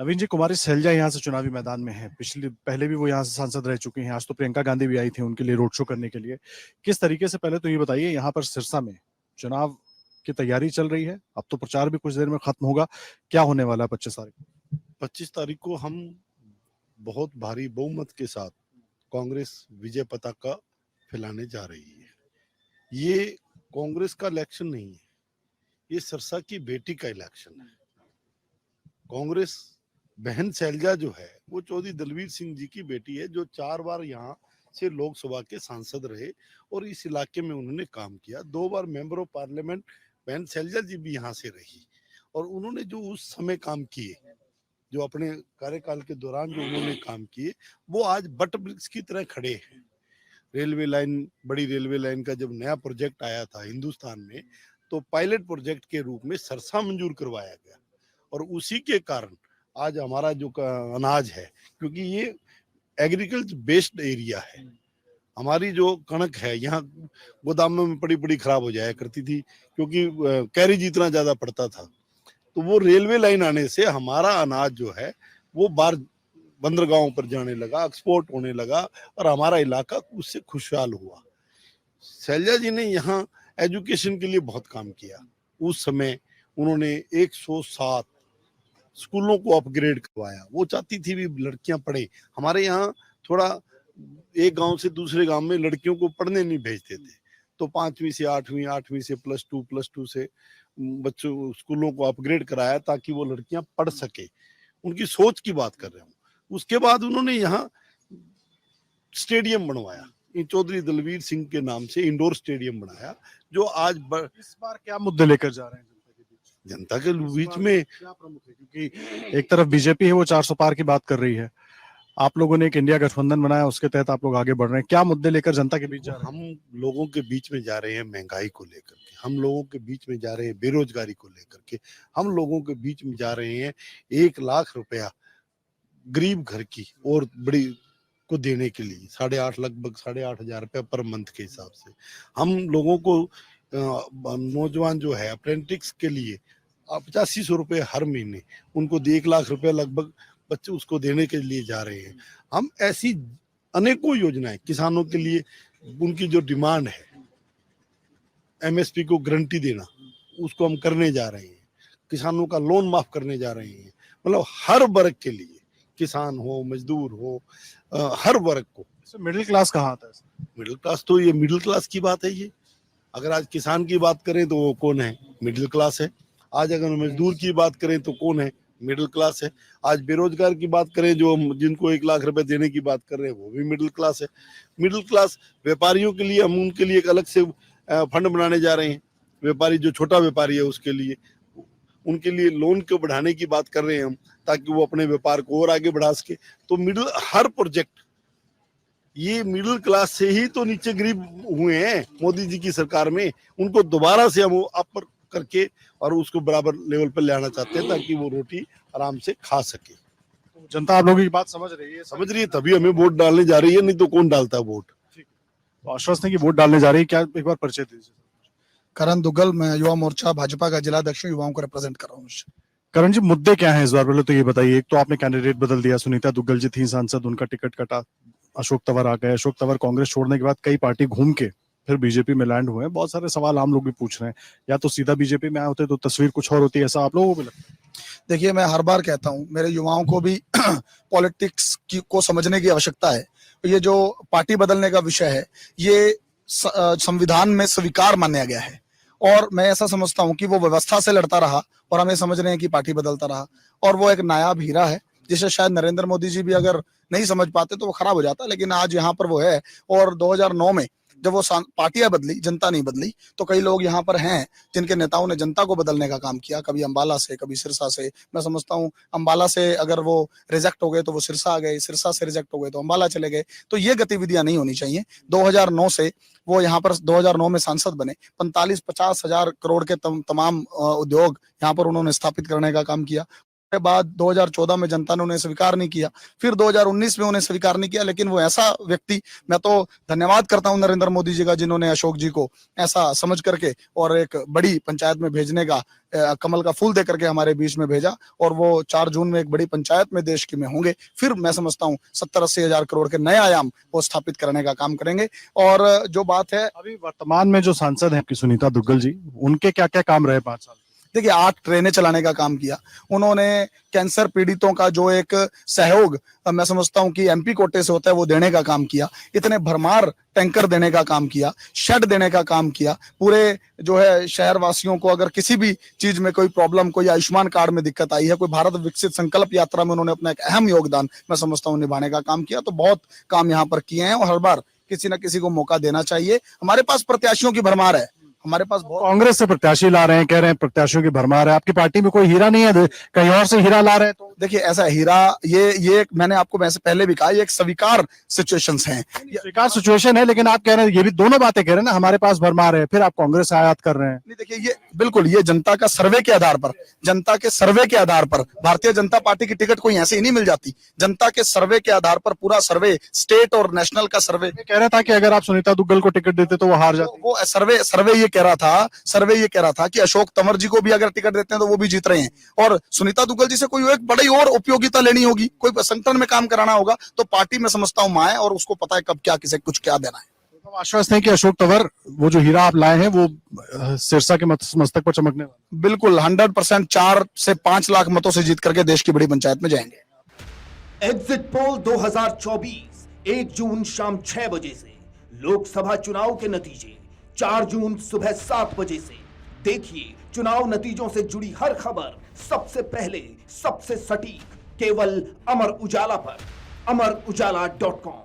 नवीन जी, कुमारी सैलजा यहाँ से चुनावी मैदान में है। पहले भी वो यहाँ से सांसद रह चुकी हैं। आज तो प्रियंका गांधी भी आई थी उनके लिए रोड शो करने के लिए। किस तरीके से, पहले तो ये बताइए, यहाँ पर सिरसा में चुनाव की तैयारी चल रही है? अब तो प्रचार भी कुछ देर में खत्म होगा। क्या होने वाला है 25 तारीख को? 25 तारीख को हम बहुत भारी बहुमत के साथ कांग्रेस विजय पताका फैलाने जा रही है। ये कांग्रेस का इलेक्शन नहीं है, ये सिरसा की बेटी का इलेक्शन है। कांग्रेस बहन शैलजा जो है वो चौधरी दलवीर सिंह जी की बेटी है, जो 4 बार यहाँ से लोकसभा के सांसद रहे और इस इलाके में उन्होंने काम किया। 2 बार मेंबर ऑफ पार्लियामेंट बहन शैलजा जी भी यहाँ से रही और उन्होंने जो उस समय काम किए, जो अपने कार्यकाल के दौरान जो उन्होंने काम किए, वो आज बट वृक्ष की तरह खड़े हैं। रेलवे लाइन, बड़ी रेलवे लाइन का जब नया प्रोजेक्ट आया था हिंदुस्तान में, तो पायलट प्रोजेक्ट के रूप में सरसा मंजूर करवाया गया और उसी के कारण आज हमारा जो अनाज है, क्योंकि ये एग्रीकल्चर बेस्ड एरिया है, हमारी जो कणक है यहाँ गोदामों में पड़ी पड़ी खराब हो जाया करती थी, क्योंकि कैरेज इतना ज्यादा पड़ता था। तो वो रेलवे लाइन आने से हमारा अनाज जो है वो बाहर बंदरगाहों पर जाने लगा, एक्सपोर्ट होने लगा और हमारा इलाका उससे खुशहाल हुआ। शैलजा जी ने यहाँ एजुकेशन के लिए बहुत काम किया। उस समय उन्होंने 107 स्कूलों को अपग्रेड करवाया। वो चाहती थी भी लड़कियां पढ़े। हमारे यहाँ थोड़ा एक गांव से दूसरे गांव में लड़कियों को पढ़ने नहीं भेजते थे, तो 5वीं से 8वीं, 8वीं से +2 से बच्चों स्कूलों को अपग्रेड कराया ताकि वो लड़कियां पढ़ सके। उनकी सोच की बात कर रहे हूँ। उसके बाद उन्होंने यहाँ स्टेडियम बनवाया, चौधरी दलवीर सिंह के नाम से इंडोर स्टेडियम बनाया, जो आज इस बार क्या मुद्दे लेकर जा रहे हैं जनता के बीच में? क्या प्रमुख है? क्योंकि एक तरफ बीजेपी है, वो 400 पार की बात कर रही है। आप लोगों ने एक इंडिया गठबंधन बनाया, उसके तहत आप लोग आगे बढ़ रहे हैं। क्या मुद्दे लेकर जनता के बीच जा रहे हैं? हम लोगों के बीच में जा रहे हैं महंगाई को लेकर के, हम लोगों के बीच में जा रहे हैं बेरोजगारी को लेकर के, हम लोगों के बीच में जा रहे हैं 1 लाख रुपया गरीब घर की और बड़ी को देने के लिए, 8.5 लगभग 8,500 रुपया पर मंथ के हिसाब से। हम लोगों को नौजवान जो है अप्रेंटिस के लिए 8500 रुपये हर महीने, उनको 1 लाख रुपया लगभग बच्चे उसको देने के लिए जा रहे हैं। हम ऐसी अनेकों योजनाएं किसानों के लिए, उनकी जो डिमांड है एमएसपी को गारंटी देना, उसको हम करने जा रहे हैं। किसानों का लोन माफ करने जा रहे हैं। मतलब हर वर्ग के लिए, किसान हो, मजदूर हो, हर वर्ग को। मिडिल क्लास कहाँ आता है? मिडिल क्लास तो ये मिडिल क्लास की बात है। ये अगर आज किसान की बात करें तो वो कौन है? मिडिल क्लास है। आज अगर मजदूर की बात करें तो कौन है? मिडिल क्लास है। आज बेरोजगार की बात करें, जो जिनको 1 लाख रुपए देने की बात कर रहे हैं, वो भी मिडिल क्लास है। मिडिल क्लास व्यापारियों के लिए हम उनके लिए एक अलग से फंड बनाने जा रहे हैं। व्यापारी जो छोटा व्यापारी है उसके लिए, उनके लिए लोन को बढ़ाने की बात कर रहे हैं हम, ताकि वो अपने व्यापार को और आगे बढ़ा सके। तो मिडिल हर प्रोजेक्ट, ये मिडिल क्लास से ही तो नीचे गरीब हुए हैं मोदी जी की सरकार में, उनको दोबारा से हम अपर करके और उसको बराबर लेवल पर ले आना चाहते हैं, ताकि वो रोटी आराम से खा सके। तो जनता आप लोगों की बात समझ रही है? समझ रही है, तभी हमें वोट डालने जा रही है, नहीं तो कौन डालता है वोट? तो आश्वस्त है कि वोट डालने जा रही है। क्या एक बार परिचय दीजिए। करण दुग्गल, मैं युवा मोर्चा भाजपा का जिला अध्यक्ष, युवाओं को रिप्रेजेंट कर रहा हूँ। करण जी, मुद्दे क्या हैं इस बार? पहले तो ये बताइए। एक तो आपने कैंडिडेट बदल दिया, सुनीता दुग्गल जी थी सांसद, उनका टिकट कटा, अशोक तंवर आ गए। अशोक तंवर कांग्रेस छोड़ने के बाद कई पार्टी घूम के फिर बीजेपी में लैंड हुए हैं। बहुत सारे सवाल आम लोग भी पूछ रहे हैं, या तो सीधा बीजेपी में आए होते तो तस्वीर कुछ और होती है, ऐसा आप लोगों को भी लगता है? देखिए, मैं हर बार कहता हूँ, मेरे युवाओं को भी पॉलिटिक्स को समझने की आवश्यकता है। ये जो पार्टी बदलने का विषय है, ये संविधान में स्वीकार माना गया है और मैं ऐसा समझता हूँ कि वो व्यवस्था से लड़ता रहा और हम ये समझ रहे हैं कि पार्टी बदलता रहा, और वो एक नायाब हीरा है जिसे शायद नरेंद्र मोदी जी भी अगर नहीं समझ पाते तो वो खराब हो जाता। लेकिन आज यहाँ पर वो है, और 2009 में जब वो पार्टियां बदली, जनता नहीं बदली, तो कई लोग यहाँ पर हैं जिनके नेताओं ने जनता को बदलने का काम किया, कभी अंबाला से, कभी सिरसा से। मैं समझता हूँ अंबाला से अगर वो रिजेक्ट हो गए तो वो सिरसा आ गए, सिरसा से रिजेक्ट हो गए तो अंबाला चले गए। तो ये गतिविधियां नहीं होनी चाहिए। 2009 से वो यहाँ पर 2009 में सांसद बने, 45-50 हजार करोड़ के तमाम उद्योग यहाँ पर उन्होंने स्थापित करने का काम किया। के बाद 2014 में जनता ने उन्हें स्वीकार नहीं किया, फिर 2019 में उन्हें स्वीकार नहीं किया। लेकिन वो ऐसा व्यक्ति, मैं तो धन्यवाद करता हूं नरेंद्र मोदी जी का, जिन्होंने अशोक जी को ऐसा समझ करके और एक बड़ी पंचायत में भेजने का कमल का फूल दे करके हमारे बीच में भेजा। और वो 4 जून में एक बड़ी पंचायत में देश की में होंगे। फिर मैं समझता हूं 70-80 हजार करोड़ के नए आयाम वो स्थापित करने का काम करेंगे। और जो बात है, अभी वर्तमान में जो सांसद हैं सुनीता दुग्गल जी, उनके क्या क्या काम रहे 5 साल? देखिए 8 ट्रेनें चलाने का काम किया उन्होंने। कैंसर पीड़ितों का जो एक सहयोग मैं समझता हूं कि एमपी कोटे से होता है वो देने का काम किया। इतने भरमार टैंकर देने का काम किया, शेड देने का काम किया। पूरे जो है शहर वासियों को अगर किसी भी चीज में कोई प्रॉब्लम, कोई आयुष्मान कार्ड में दिक्कत आई है, कोई भारत विकसित संकल्प यात्रा में उन्होंने अपना एक अहम योगदान मैं समझता हूं निभाने का काम किया। तो बहुत काम यहाँ पर किए हैं और हर बार किसी ना किसी को मौका देना चाहिए। हमारे पास प्रत्याशियों की भरमार है, हमारे पास बहुत। कांग्रेस से प्रत्याशी ला रहे हैं, कह रहे हैं प्रत्याशियों की भरमार है। आपकी पार्टी में कोई हीरा नहीं है, कहीं और से हीरा ला रहे हैं? तो देखिए ऐसा हीरा, ये मैंने आपको वैसे पहले भी कहा, ये एक स्वीकार सिचुएशंस हैं। स्वीकार सिचुएशन है, लेकिन आप कह रहे हैं, ये भी दोनों बातें कह रहे हैं ना, हमारे पास भरमार है, फिर आप कांग्रेस से आयात कर रहे हैं। नहीं देखिए, ये बिल्कुल ये जनता का सर्वे के आधार पर, जनता के सर्वे के आधार पर भारतीय जनता पार्टी की टिकट कोई ऐसे ही नहीं मिल जाती। जनता के सर्वे के आधार पर पूरा सर्वे, स्टेट और नेशनल का सर्वे कह रहा था कि अगर आप सुनीता दुग्गल को टिकट देते तो वो हार जाते। वो सर्वे ये कह रहा था कि अशोक तंवर जी को भी अगर टिकट देते हैं तो वो भी जीत रहे हैं। और सुनीता दुग्गल जी से कोई एक बड़ी और उपयोगिता लेनी होगी, कोई संगठन में काम कराना होगा, तो पार्टी में समझता हूं मां है और उसको पता है कब क्या किसे कुछ क्या देना है। तो आश्वस्त है कि अशोक तंवर, वो जो हीरा आप लाए हैं वो सिरसा के मस्तक पर चमकने वाला। बिल्कुल 100% 4 से 5 लाख मतों से जीत करके देश की बड़ी पंचायत में जाएंगे। एग्जिट पोल 2024 1 जून शाम 6 बजे से, लोकसभा चुनाव के नतीजे 4 जून सुबह 7 बजे से। देखिए चुनाव नतीजों से जुड़ी हर खबर सबसे पहले, सबसे सटीक, केवल अमर उजाला पर, amarujala.com।